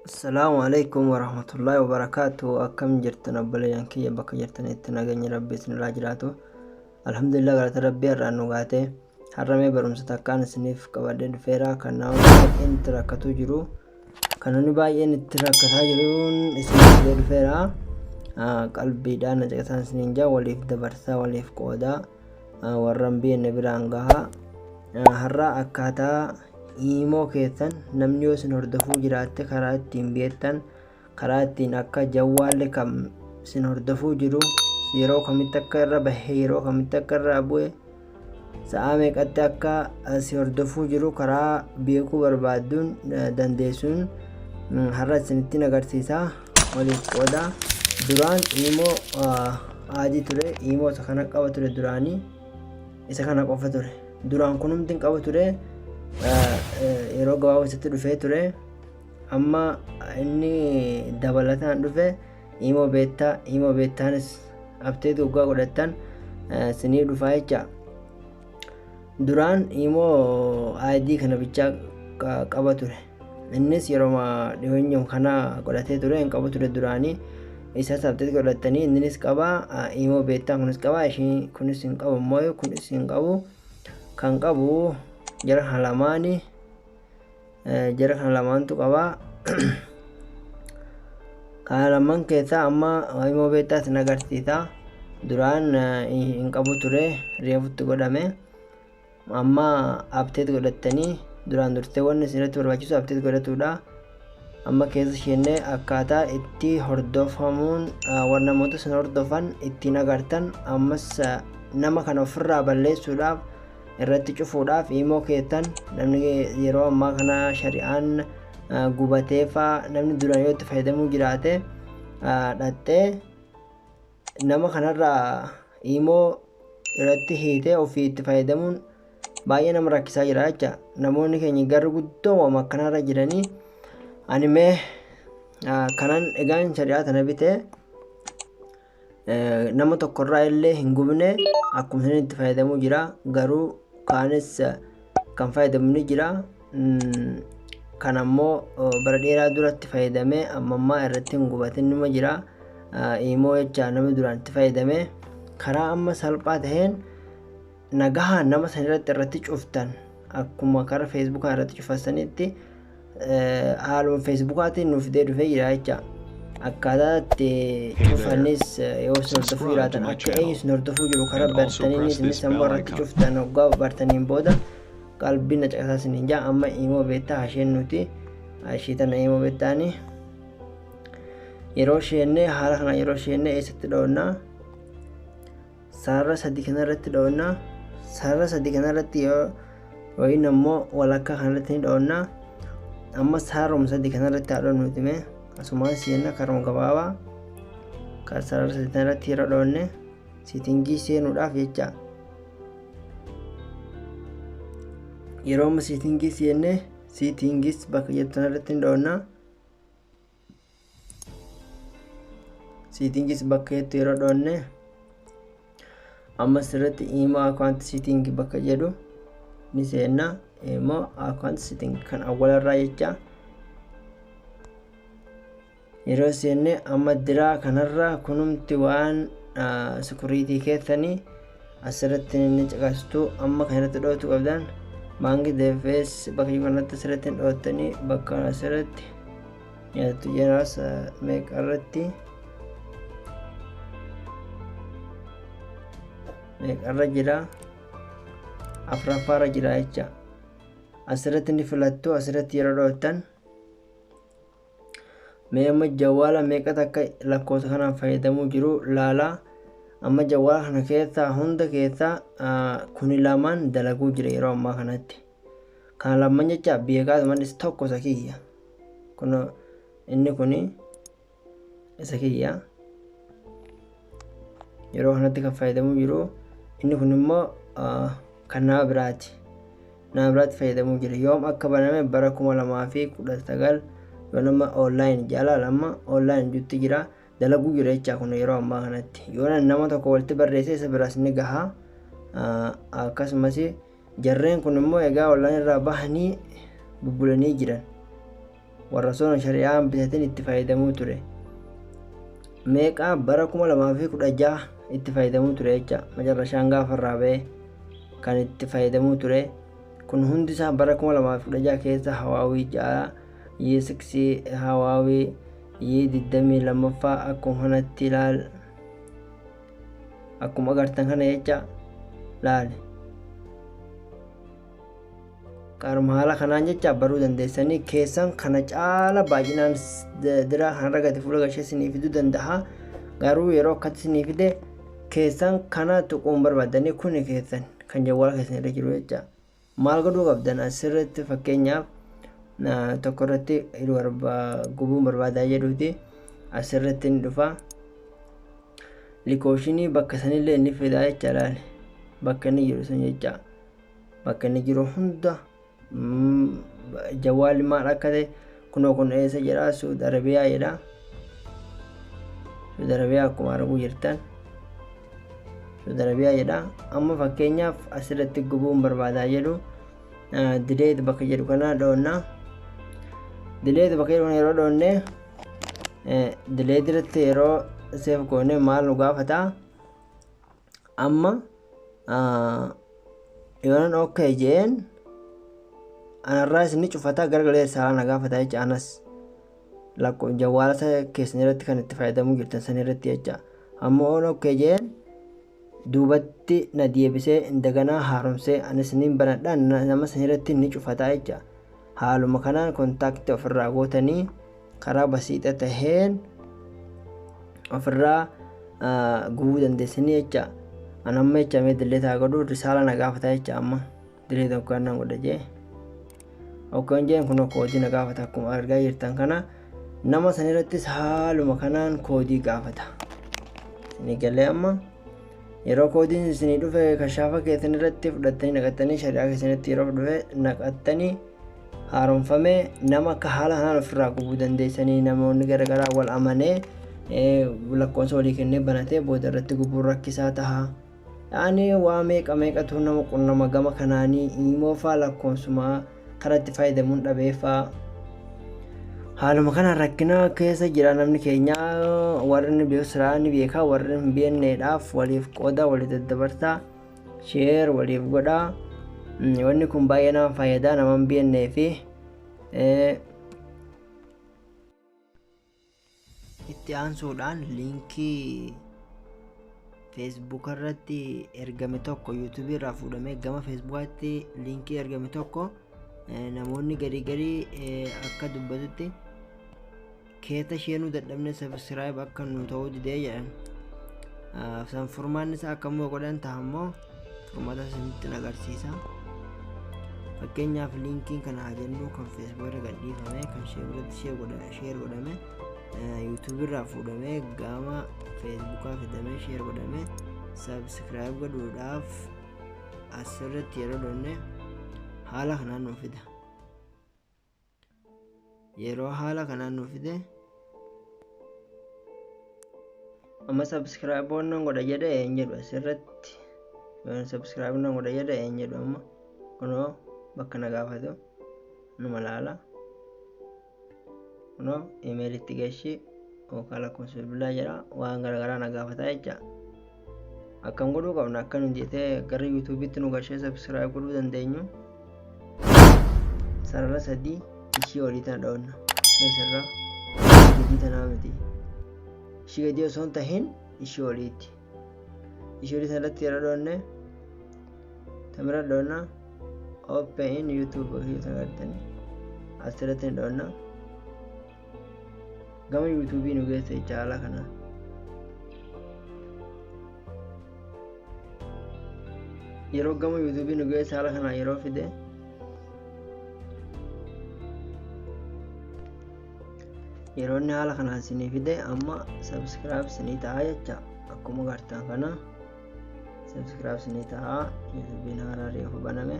Assalamualaikum warahmatullahi wabarakatuh. Akkam jirtan obboleeyyan kiyya bakka jirtanitti nageenyi rabbii isinirraa jiraatu. Alhamdulillah galata rabbii har'aan nu gaate. Har'amee barumsa takkaan isiniif qabadhee dhufeera. Kan namoonni baay'een itti rakkatuu jiru. Kan namni baay'een itti rakkataa jiruun isiniif qabadhee dhufeera. Qalbiidhaan nacaqataan isiniin jaa waliif dabarsaa waliif qoodaa warran beekne biraan gahaa. Har'a akkaataa imoo keessan namni yoo isin hordofuu jiraatte karaa ittiin beektan karaa ittiin akka jawwaalli kam isin hordofuu jiru yeroo kamitti akka irra bahee yeroo kamitti akka irraa bu'e sa'aa meeqatti akka si hordofuu jiru karaa beekuu barbaadduun dandeessuun har'a isinittiin agarsiisaa waliif qoodaa. Duraan imoo adii ture, imoo isa kana qaba ture duraanii isa kana qofa ture. Duraan kunumtiin qaba ture. Yeroo gabaabatti dhufee ture amma inni dabalataan dhufe imoo beettaanis abteetu waggaa godhattan sinii dhufaa jecha. Duraan imoo ID kana bichaa qaba ture, innis yeroo dhiyeenyuma kana godhatee ture hin qabu ture duraanii isas abteetu godhattanii innis qaba imoo beettaan kunis qaba ishii kunis hin qabu immoo kunis hin qabu. Kan qabu jara kana lamaantu qaba. Kana lamaan keessaa amma imoo beektaa isin agarsiisa. Duraan hin qabu ture reefutti godhame amma abteet godhattanii duraan dursee wanni isinirratti barbaachisu abteet godhatuudha. Amma keessa isheenee akkaataa itti hordofamuun warra namoota isin hordofan ittiin agartan ammas nama kana ofirraa balleessuudhaaf irratti cufuudhaaf imoo keessan namni yeroo ammaa kana shari'aan gubateefaa namni duraan yoo itti fayyadamuu jiraate dhattee nama kanarraa imoo irratti hiitee ofii itti fayyadamuun baay'ee nama rakkisaa jira jecha. Namoonni keenya garri guddoo akkanarra jiranii animee kanan egaan shari'aa tana bitee nama tokkorraa illee hin gubne akkuma isin itti fayyadamuu jira. Garuu kaanis kan fayyadamu ni jira. Kan ammoo bara dheeraa duratti fayyadamee ammaa irratti hin gubatin nima jira. Imoo jecha namni duraan itti fayyadamee karaa amma salphaa taheen nagahaan nama san irratti cuftan akkuma karaa feesbuukaa irratti cufassanitti haaluma feesbuukaatiin nuuf fidee dhufee jira jecha. Akkaataa itti cufanis yoo isin hordofuu jiraatan akka isin hordofuu jiru karaa bartanii isinis ammoo irratti cuftan waggaa bartaniin booda qalbiin nacaqasaa isiniin jaa. Amma imoo beektaa hasheen nuti hashii tana imoo beektaani yeroo sheennee haala kana yeroo sheennee eessatti dhoonnaa sarara sadii kanarratti dhoonnaa. Sarara sadii kanarratti yoo wayin ammoo walakkaa kanarratti ni dhoonnaa. Amma sararuma sadii kanarratti haa dhoonnuuti mee asumaan seenna karuma gabaabaa kan sarara sadii kanarratti yeroo dhoonne siitingii seenuudhaaf jecha. Yeroo amma siitingii seenne siitingis bakka jettan irratti ni dhoonnaa. Siitingis bakka jettu yeroo dhoonne amma sirriitti imoo akkaawunti siitingii bakka jedhu ni seenna. Imoo akkaawunti siitingii kan awwalarraa jecha. Yeroo seenne amma diraa kanarra kunumti waan sikuriitii keessanii asirratti ni caqastu. Amma kanarratti dhootu qabdan baankii defees bakka kanatti asirratti dhootanii bakka asirratti nyaattu jiraas meeqarratti meeqarra jira afuraffaarra jira jecha. Asirratti ni filattu. Asirratti yeroo dhootan mee amma jawwaala meeqatu akka lakkoofsa kanaan fayyadamuu jiru laalaa. Amma jawwaala kana keessaa hunda keessaa 12 dalaguu jira yeroo ammaa kanatti. Kana lamaan jecha beekaa manis tokko isa kiyya kun inni kuni isa kiyya yeroo kanatti kan fayyadamuu jiru. Inni kun immoo kan nama biraati fayyadamuu jira. Yoom akka baname bara 2019 yoo nama online jaalala online jutti jira dalaguu jira jecha. Kun yeroo ammaa kanatti yoo nama tokko walitti barreesse isa biraas ni gaha. Akkasumas jarreen kun immoo egaa online irraa bahanii bubbulanii jiran warra soona shari'aan bitatin itti fayyadamuu ture. Meeqaa bara 2016 itti fayyadamuu ture jecha macarrashaan gaafarraa ba'e kan itti fayyadamuu ture. Kun hundi isaa bara 2016 keessa Hawaawii 6 6 Hawaawii 22ffaa akkuma kanatti ilaal akkuma agartan kana jecha laale. Qaruma haala kanaan jecha baruu dandeessanii keessan kana caala baay'inaan dira kanarra gadi fuula gashee isinii fiduu danda'a. Garuu yeroo akkatti isinii fide keessan kana tuquun barbaadanii kuni keessan kan jawwaala keessan irra jiru jecha maal godhuu qabdan asirratti fakkeenyaaf tokko irratti gubuun barbaadaa jedhuuti asirratti ni dhufa. Likooshinii bakka sanillee inni fidaa jecha laale bakka inni jiru sun jecha bakka inni jiru hunda jawwaalli maal akka ta'e kunoo kun eessa jedha Saudi Arabiyaa jedha. Saudi Arabiyaa akkuma arguu jirtan Saudi Arabiyaa jedha. Amma fakkeenyaaf asirratti gubuun barbaadaa jedhu dileet bakka jedhu kana dhoonna. Dileet bakka jedhu kana yeroo dhoonne dileet irratti yeroo seef goone maal nu gaafata. Amma yoonan okay jeen anarraa isinni cufataa gargalee isaa na gaafata jecha anas lakkoon jawwaala keessan irratti kan itti fayyadamuu jirtan san irratti jecha amma on okay jeen duubatti na deebisee indaganaa haaromsee anis nin banadhaan nama san irratti ni cufataa jecha haaluma kanaan kontaaktii ofirraa gootanii karaa basiixa taheen ofirraa gubuu dandeessanii jecha anamma jecha mee dileetaa godhu risaala na gaafata jecha amma dileeta hoggaannaan godha jee hoggaan jeen kun koodii na gaafata akkuma argaa jirtan kana nama san irrattis haaluma kanaan koodii gaafata isinii galee amma yeroo koodiin isinii dhufe kashaafa keessan irratti fudhattanii naqattanii shari'aa keessanitti yeroo dhufe naqattanii haaromfamee nama akka haala kanaan ofirraa gubuu dandeessanii namoonni garagaraa wal amanee lakkoonsa walii kennee banatee booda irratti gubuun rakkisaa taha. Yaani waa meeqatu nama qunnama gama kanaanii immoo faa lakkoonsumaa karatti fayyadamuun dhabeeffaa. Haaluma kana rakkina keessa jira namni keenya warri beeksisaa ni beekaa warri hin beekneedhaaf waliif qooda waliif daddabarsaa sheer waliif godhaa. Wanni kun baay'ee nama fayyadaa nama hin beeknee fi itti aansuudhaan liinkii Facebook irratti ergame tokko YouTube irraa fuudhamee gama Facebookatti liinkii ergame tokko namoonni garii akka dubbatutti keessa isheenuu dadhabne subscribe akka nu ta'uu didee jedhan san furmaanni isaa akkamuu godhan taa'ammoo furmaata isinitti agarsiisa. Fakkeenyaaf liinkiin kana haa jennu kan Facebook irra gadhiifame kan share godhame YouTube irraa fuudhamee gama Facebookaa fidamee share godhame subscribe godhuudhaaf asirratti yeroo dhoonne haala kanaan nuuf fida. Yeroo haala kanaan nuuf fide amma subscribe wannan godha jedhe een jedhu asirratti subscribe wannan godha jedhe een jedhu amma kunoo bakka na gaafatu numa laala kunoo email itti geessi yookaan lakkoofsa bilbilaa jedha waan garagaraa na gaafata jecha akkam godhuu qabna akka nuti jetee gara YouTube'itti nu gashee subscribe godhuu dandeenyu sarara 3 ishii olii tana dhoonna keessarra gadi tanaa miti ishii gadi osoo hin tahin ishii oliitti ishii olii tanatti yeroo dhoonne tamira dhoonna open YouTube ofii tan gartanii asirratti dhoonna gama YouTube nu geessa jecha haala kana yeroo gama YouTube nu geessa haala kana yeroo fide yeroo inni haala kanaan isinii fide amma subscribe isinii ta'a jecha akkuma gartan kana subscribe isinii ta'a. YouTube haaraa reefu baname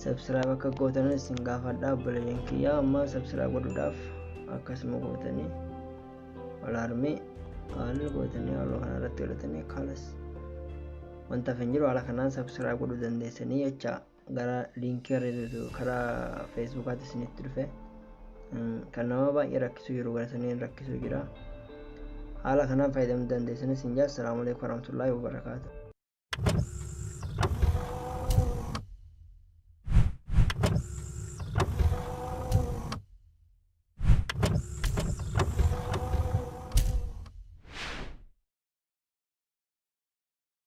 subscribe akka gootan isin gaafadha obboleeyyan kiyya amma subscribe godhuudhaaf akkasuma gootanii walaarmii haala gootanii haala kanarratti godhatanii kalas wanta hin jiru haala kanaan subscribe godhuu dandeessanii jecha gara liinkii karaa Facebookaatti isinitti dhufe kan nama baay'ee rakkisu jiru garatanii rakkisu jira. Haala kanaan fayyadamuu dandeessanis hin jaa. Assalaamu alaikum warahmatullaahi wabarakaatu.